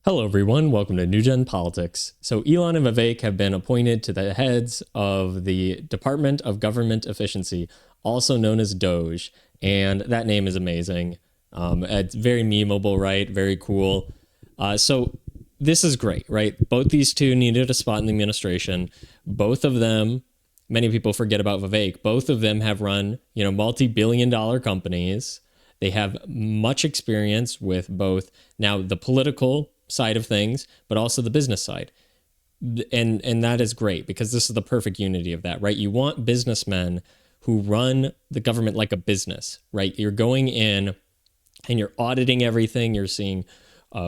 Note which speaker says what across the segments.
Speaker 1: Hello, everyone. Welcome to New Gen Politics. So Elon and Vivek have been appointed to the heads of the Department of Government Efficiency, also known as DOGE. And that name is amazing. It's very memeable, right? Very cool. So this is great, right? Both these two needed a spot in the administration. Both of them, many people forget about Vivek, both of them have run, multi-billion-dollar companies. They have much experience with both now the political side of things, but also the business side. And that is great because this is the perfect unity of that, right? You want businessmen who run the government like a business, right? You're going in and you're auditing everything. You're seeing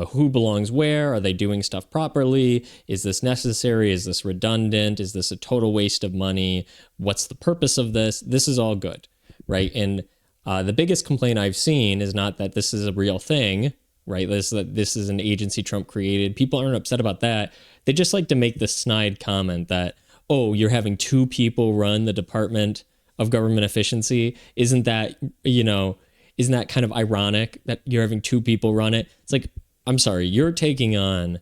Speaker 1: who belongs where. Are they doing stuff properly? Is this necessary? Is this redundant? Is this a total waste of money? What's the purpose of this? This is all good, right? And the biggest complaint I've seen is not that this is a real thing, right? This is an agency Trump created. People aren't upset about that. They just like to make this snide comment that, oh, you're having two people run the Department of Government Efficiency. Isn't that kind of ironic that you're having two people run it? It's like, I'm sorry, you're taking on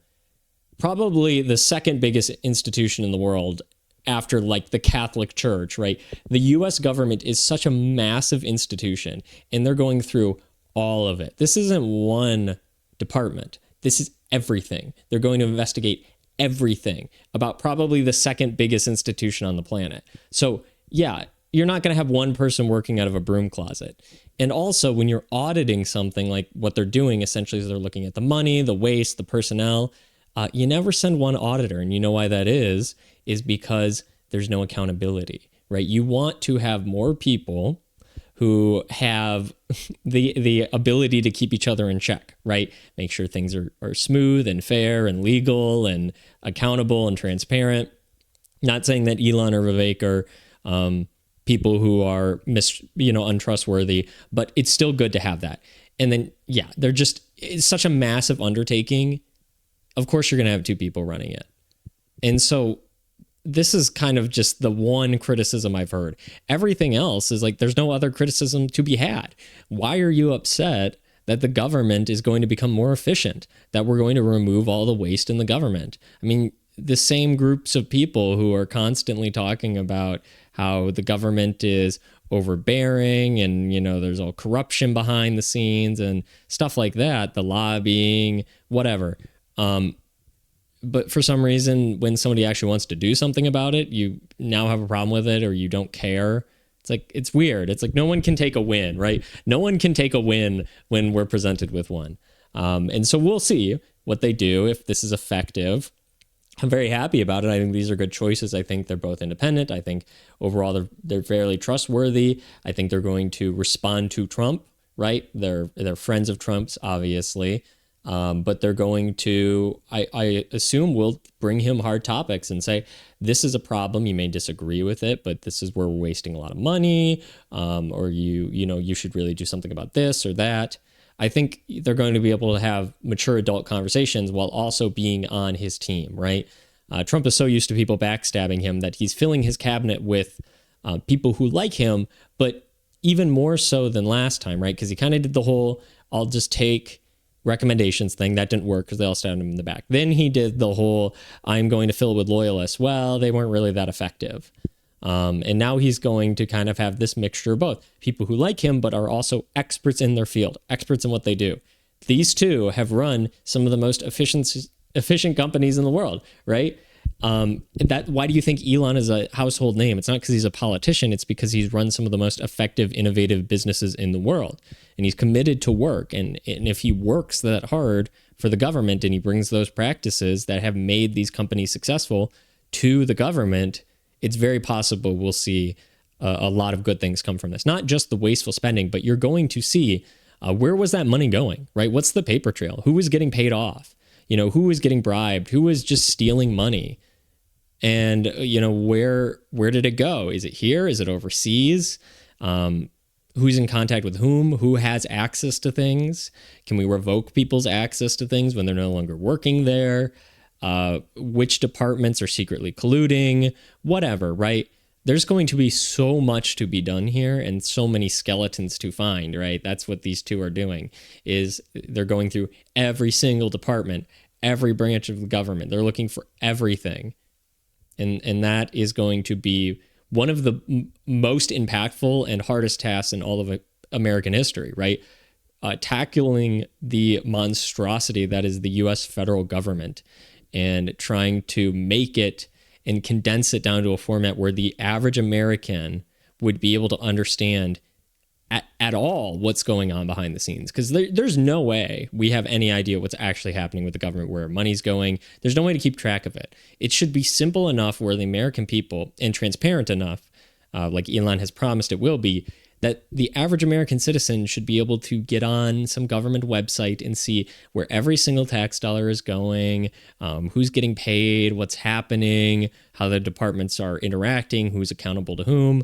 Speaker 1: probably the second biggest institution in the world after like the Catholic Church, right? The US government is such a massive institution and they're going through all of it. This isn't one department. This is everything. They're going to investigate everything about probably the second biggest institution on the planet. So yeah, you're not going to have one person working out of a broom closet. And also when you're auditing something like what they're doing, essentially is they're looking at the money, the waste, the personnel. You never send one auditor. And you know why that is because there's no accountability, right? You want to have more people who have the ability to keep each other in check, right? Make sure things are smooth and fair and legal and accountable and transparent. Not saying that Elon or Vivek are people who are untrustworthy, but it's still good to have that. And then, yeah, it's such a massive undertaking. Of course, you're going to have two people running it. And so this is kind of just the one criticism I've heard. Everything else is like, there's no other criticism to be had. Why are you upset that the government is going to become more efficient, that we're going to remove all the waste in the government? I mean, the same groups of people who are constantly talking about how the government is overbearing and, there's all corruption behind the scenes and stuff like that, the lobbying, whatever. But for some reason, when somebody actually wants to do something about it, you now have a problem with it or you don't care. It's like, it's weird. It's like no one can take a win, right? No one can take a win when we're presented with one. And so we'll see what they do, if this is effective. I'm very happy about it. I think these are good choices. I think they're both independent. I think overall they're fairly trustworthy. I think they're going to respond to Trump, right? They're friends of Trump's, obviously. But they're going to, I assume, will bring him hard topics and say, this is a problem. You may disagree with it, but this is where we're wasting a lot of money. Or you should really do something about this or that. I think they're going to be able to have mature adult conversations while also being on his team, right? Trump is so used to people backstabbing him that he's filling his cabinet with people who like him, but even more so than last time, right? Because he kind of did the whole, I'll just take recommendations thing. That didn't work because they all stabbed him in the back. Then he did the whole, I'm going to fill it with loyalists. Well, they weren't really that effective. And now he's going to kind of have this mixture of both people who like him, but are also experts in their field, experts in what they do. These two have run some of the most efficient companies in the world, right? Why do you think Elon is a household name? It's not because he's a politician. It's because he's run some of the most effective, innovative businesses in the world. And he's committed to work. And if he works that hard for the government and he brings those practices that have made these companies successful to the government, it's very possible we'll see a lot of good things come from this. Not just the wasteful spending, but you're going to see where was that money going, right? What's the paper trail? Who was getting paid off? Who was getting bribed? Who was just stealing money? And, where did it go? Is it here? Is it overseas? Who's in contact with whom? Who has access to things? Can we revoke people's access to things when they're no longer working there? Which departments are secretly colluding? Whatever, right? There's going to be so much to be done here and so many skeletons to find, right? That's what these two are doing, is they're going through every single department, every branch of the government. They're looking for everything. And that is going to be one of the most impactful and hardest tasks in all of American history, right? Tackling the monstrosity that is the US federal government and trying to make it and condense it down to a format where the average American would be able to understand at all what's going on behind the scenes. Because there's no way we have any idea what's actually happening with the government, where money's going. There's no way to keep track of it. It should be simple enough where the American people, and transparent enough, like Elon has promised it will be, that the average American citizen should be able to get on some government website and see where every single tax dollar is going, who's getting paid, what's happening, how the departments are interacting, who's accountable to whom,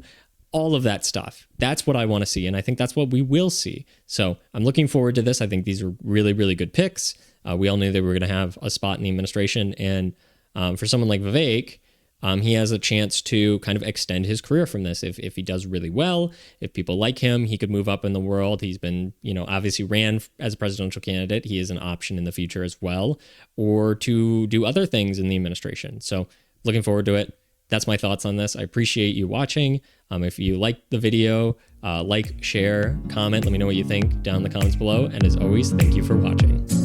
Speaker 1: all of that stuff. That's what I want to see. And I think that's what we will see. So I'm looking forward to this. I think these are really, really good picks. We all knew they were going to have a spot in the administration. And for someone like Vivek, he has a chance to kind of extend his career from this. If he does really well, if people like him, he could move up in the world. He's been, obviously ran as a presidential candidate. He is an option in the future as well, or to do other things in the administration. So looking forward to it. That's my thoughts on this. I appreciate you watching. If you liked the video, like, share, comment. Let me know what you think down in the comments below. And as always, thank you for watching.